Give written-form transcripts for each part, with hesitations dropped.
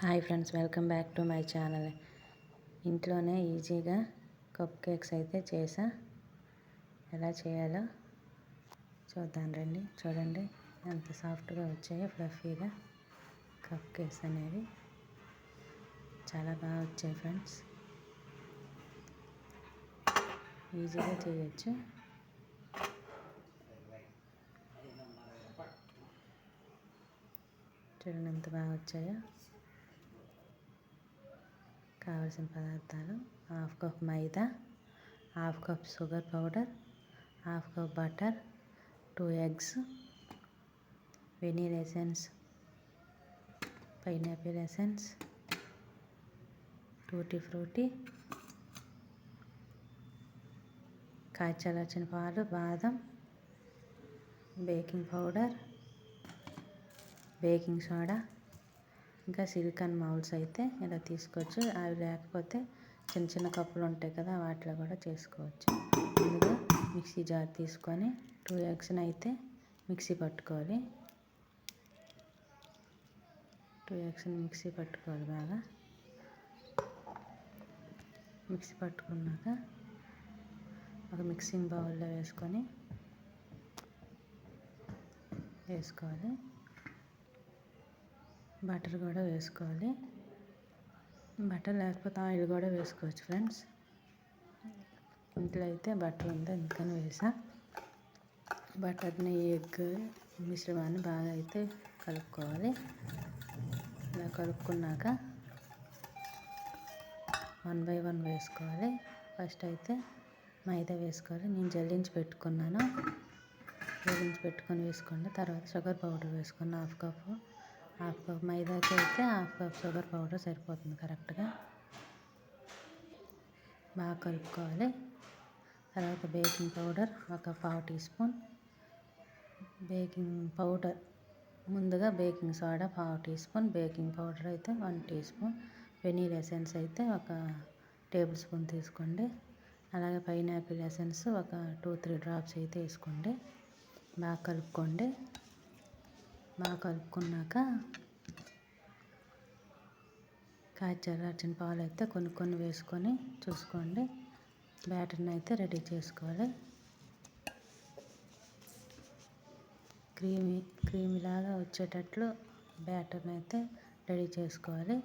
Hi friends, welcome back to my channel. ఇంట్లోనే ఈజీగా cup cakes అయితే చేసా. ఎలా చేయాలో చూద్దాం రండి. చూడండి ఎంత సాఫ్ట్గా వచ్చాయో, ఫ్లఫీగా కప్ కేక్స్ అనేవి చాలా బాగా వచ్చాయి ఫ్రెండ్స్. ఈజీగా చేయొచ్చు. చూడండి ఎంత బాగా వచ్చాయో. కావలసిన పదార్థాలు: half cup maida, half cup sugar powder, half cup butter, 2 eggs, vanilla essence, pineapple essence, tutti frutti, కాచలార్చిన పాలు, బాదం, బేకింగ్ పౌడర్, బేకింగ్ సోడా, ఇంకా సిలికాన్ మౌల్స్ అయితే ఇలా తీసుకోవచ్చు. అవి లేకపోతే చిన్న చిన్న కప్పులు ఉంటాయి కదా, వాటిలో కూడా చేసుకోవచ్చు. ముందుగా మిక్సీ జార్ తీసుకొని 2 eggsని అయితే మిక్సీ పట్టుకోవాలి. 2 eggsని మిక్సీ పట్టుకోవాలి. బాగా మిక్సీ పట్టుకున్నాక ఒక మిక్సింగ్ బౌల్లో వేసుకోవాలి. బటర్ కూడా వేసుకోవాలి. బటర్ లేకపోతే ఆయిల్ కూడా వేసుకోవచ్చు ఫ్రెండ్స్. ఇంట్లో అయితే బటర్ ఉంది, అందుకని వేసా. బటర్ని ఎగ్ మిశ్రమాన్ని బాగా అయితే కలుపుకోవాలి. ఇలా కలుపుకున్నాక 1 by 1 వేసుకోవాలి. ఫస్ట్ అయితే మైదా వేసుకోవాలి. నేను జల్లించి పెట్టుకున్నాను. వేసుకోండి. తర్వాత షుగర్ పౌడర్ వేసుకున్న హాఫ్ కప్ మైదాకి అయితే హాఫ్ కప్ షుగర్ పౌడర్ సరిపోతుంది కరెక్ట్గా. బాగా కలుపుకోవాలి. తర్వాత బేకింగ్ పౌడర్ ఒక 1/2 teaspoon, బేకింగ్ పౌడర్ ముందుగా baking soda 1/2 teaspoon, baking powder అయితే 1 teaspoon, వెనీలా ఎసెన్స్ అయితే ఒక టేబుల్ స్పూన్ తీసుకోండి. అలాగే పైనాపిల్ ఎసెన్స్ ఒక 2-3 drops అయితే వేసుకోండి. బాగా కలుపుకోండి. బాగా కలుపుకున్నాక కాచలార్చిన పాలు అయితే కొన్ని వేసుకొని చూసుకోండి. బ్యాటర్ని అయితే రెడీ చేసుకోవాలి. క్రీమీ లాగా వచ్చేటట్లు బ్యాటర్ని అయితే రెడీ చేసుకోవాలి.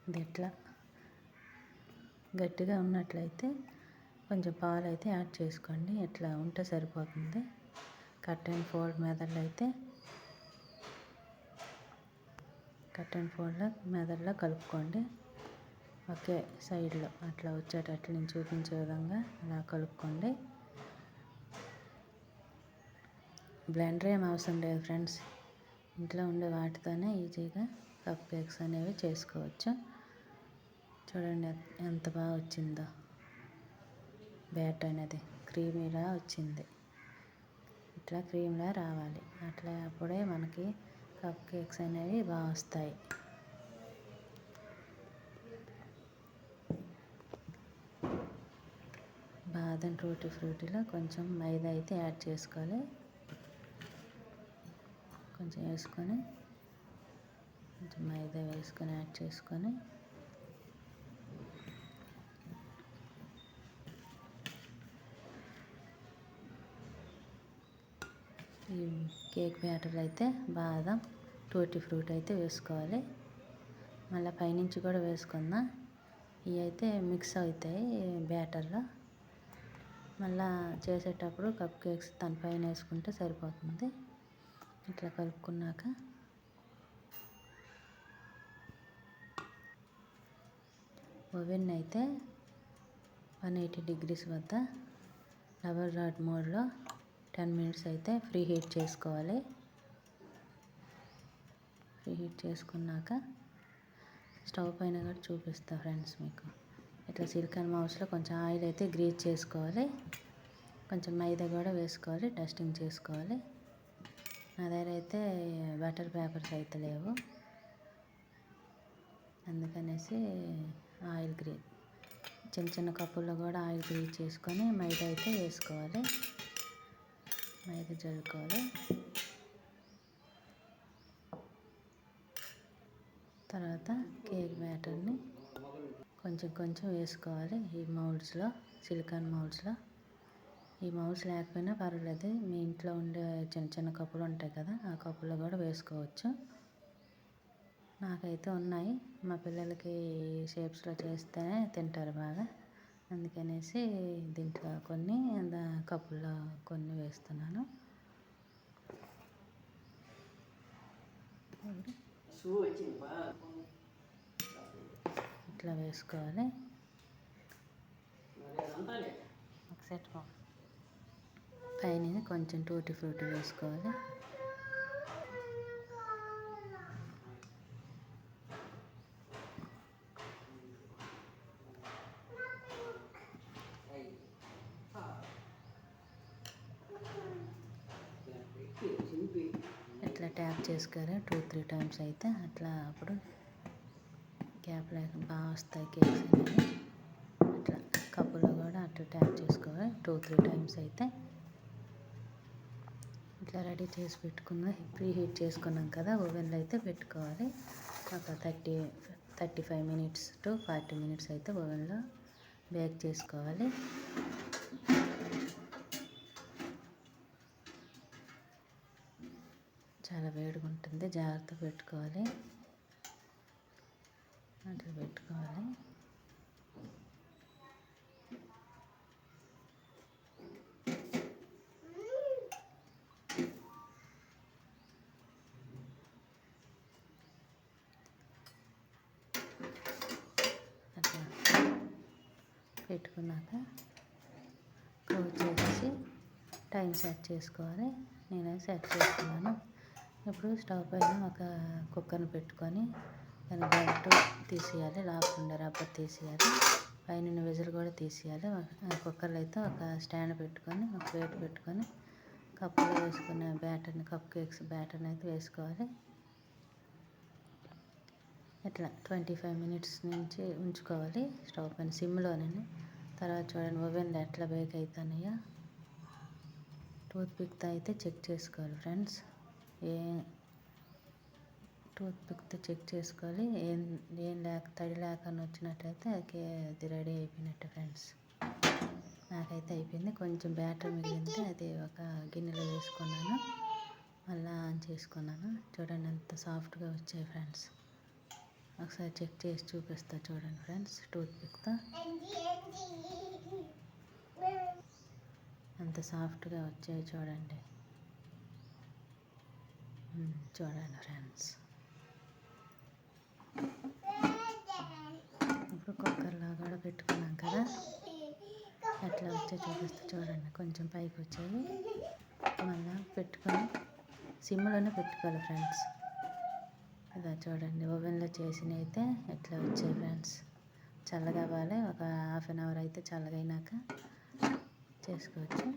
ఇది ఎట్లా గట్టిగా ఉన్నట్లయితే కొంచెం పాలు అయితే యాడ్ చేసుకోండి. ఇట్లా ఉంటే సరిపోతుంది. కట్ అండ్ ఫోల్డ్ మెథడ్లో కలుపుకోండి. ఒకే సైడ్లో అట్లా వచ్చేటట్లు నేను చూపించే విధంగా అలా కలుపుకోండి. బ్లెండర్ ఏం అవసరం లేదు ఫ్రెండ్స్. ఇంట్లో ఉండే వాటితోనే ఈజీగా కప్ కేక్స్ అనేవి చేసుకోవచ్చు. చూడండి ఎంత బాగా వచ్చిందో. బ్యాటర్ అనేది క్రీమీలా వచ్చింది. ఇట్లా క్రీమ్లా రావాలి. అప్పుడే మనకి కప్ కేక్స్ అనేవి బాగా వస్తాయి. బాదం టూటీ ఫ్రూటీలో కొంచెం మైదా అయితే యాడ్ చేసుకోవాలి. కొంచెం మైదా వేసుకొని యాడ్ చేసుకొని ఈ కేక్ బ్యాటర్ అయితే బాదం టూటీ ఫ్రూట్ అయితే వేసుకోవాలి. మళ్ళీ పైనుంచి కూడా వేసుకుందాం. ఇవి అయితే మిక్స్ అవుతాయి బ్యాటర్లో. మళ్ళీ చేసేటప్పుడు కప్ కేక్స్ దానిపైన వేసుకుంటే సరిపోతుంది. ఇట్లా కలుపుకున్నాక ఓవెన్ అయితే 180 degrees వద్ద డబల్ రాడ్ మోడ్లో 10 minutes అయితే ఫ్రీ హీట్ చేసుకోవాలి. ఫ్రీ హీట్ చేసుకున్నాక స్టవ్ పైన కూడా చూపిస్తా ఫ్రెండ్స్ మీకు. ఇట్లా సిలికాన్ మౌల్స్లో కొంచెం ఆయిల్ అయితే గ్రీజ్ చేసుకోవాలి. కొంచెం మైదా కూడా వేసుకోవాలి. డస్టింగ్ చేసుకోవాలి. నా దగ్గర అయితే బటర్ పేపర్స్ అయితే లేవు, అందుకనేసి చిన్న కప్పుల్లో కూడా ఆయిల్ గ్రీజ్ చేసుకొని మైదా అయితే వేసుకోవాలి. మైదా జల్లుకోవాలి. తర్వాత కేక్ బ్యాటర్ని కొంచెం కొంచెం వేసుకోవాలి ఈ మౌల్డ్స్లో, సిలికాన్ మౌల్డ్స్లో. ఈ మౌల్డ్స్ లేకపోయినా పర్వాలేదు, మీ ఇంట్లో ఉండే చిన్న చిన్న కప్పులు ఉంటాయి కదా, ఆ కప్పులో కూడా వేసుకోవచ్చు. నాకైతే ఉన్నాయి, మా పిల్లలకి షేప్స్లో చేస్తేనే తింటారు బాగా, అందుకనేసి దీంట్లో కొన్ని కప్పుల్లో కొన్ని వేస్తున్నాను. ఇట్లా వేసుకోవాలి. పైన కొంచెం టూటీ ఫ్రూటీ వేసుకోవాలి. ఇట్లా ట్యాప్ చేసుకోవాలి 2-3 టైమ్స్ అయితే, అట్లా అప్పుడు గ్యాప్ లేకుండా బాగా వస్తాయి కేక్స్ అనేవి. అట్లా కప్పులో కూడా అట్లా ట్యాప్ చేసుకోవాలి 2-3 టైమ్స్ అయితే. ఇట్లా రెడీ చేసి పెట్టుకున్న ప్రీ హీట్ చేసుకున్నాం కదా, ఓవెన్లో అయితే పెట్టుకోవాలి. ఒక 35 minutes to 40 minutes అయితే ఓవెన్లో బేక్ చేసుకోవాలి. చాలా వేడిగా ఉంటుంది, జాగ్రత్త పెట్టుకోవాలి. అట్లా పెట్టుకోవాలి. అట్లా పెట్టుకున్నాక క్లోజ్ చేసి టైం సెట్ చేసుకోవాలి. నేను సెట్ చేసుకున్నాను. ఇప్పుడు స్టవ్ పైన ఒక కుక్కర్ని పెట్టుకొని దాని బెల్ట్ తీసేయాలి, లాక్ ఉండే రబ్బర్ తీసేయాలి, పైన విజిల్ కూడా తీసేయాలి. కుక్కర్లో అయితే ఒక స్టాండ్ పెట్టుకొని ఒక ప్లేట్ పెట్టుకొని కప్పులో వేసుకునే బ్యాటర్ని, కప్ కేక్స్ బ్యాటర్ని అయితే వేసుకోవాలి. ఇట్లా 25 minutes నుంచి ఉంచుకోవాలి స్టవ్ పైన సిమ్లోనే. తర్వాత చూడండి ఓవెన్లో ఎట్లా బేక్ అవుతున్నాయో టూత్ పిక్తో అయితే చెక్ చేసుకోవాలి ఫ్రెండ్స్. టూత్ పిక్తో చెక్ చేసుకోవాలి. ఏం తడి లేకుండా వచ్చినట్లయితే అది రెడీ అయిపోయినట్టు ఫ్రెండ్స్. నాకైతే అయిపోయింది. కొంచెం బ్యాటర్ మిగిలింది, అది ఒక గిన్నెలో వేసుకున్నాను, మళ్ళీ ఆన్ చేసుకున్నాను. చూడండి ఎంత సాఫ్ట్గా వచ్చాయి ఫ్రెండ్స్. ఒకసారి చెక్ చేసి చూపిస్తా చూడండి ఫ్రెండ్స్. టూత్ పిక్తో ఎంత సాఫ్ట్గా వచ్చాయి చూడండి. చూడండి ఫ్రెండ్స్. ఇప్పుడు కుక్కర్లో కూడా పెట్టుకున్నాం కదా, ఎట్లా వచ్చాయి చూపిస్తే చూడండి. కొంచెం పైకి వచ్చాయి, మళ్ళీ పెట్టుకొని సిమ్లోనే పెట్టుకోవాలి ఫ్రెండ్స్. ఇలా చూడండి ఓవెన్లో చేసినవి అయితే ఎట్లా వచ్చాయి ఫ్రెండ్స్. చల్లగా అవ్వాలి, ఒక 1/2 hour అయితే చల్లగా అయినాక చేసుకోవచ్చు.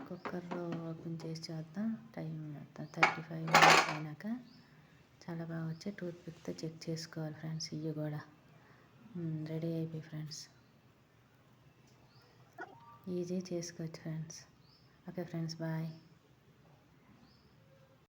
కుక్కర్లో ఓపెన్ చేసి చూద్దాం. టైం 35 minutes అయినాక చాలా బాగా వచ్చి టూత్ పిక్తో చెక్ చేసుకోవాలి ఫ్రెండ్స్. ఇవి కూడా రెడీ అయిపోయి ఫ్రెండ్స్. ఈజీ చేసుకోవచ్చు ఫ్రెండ్స్. Okay friends, bye.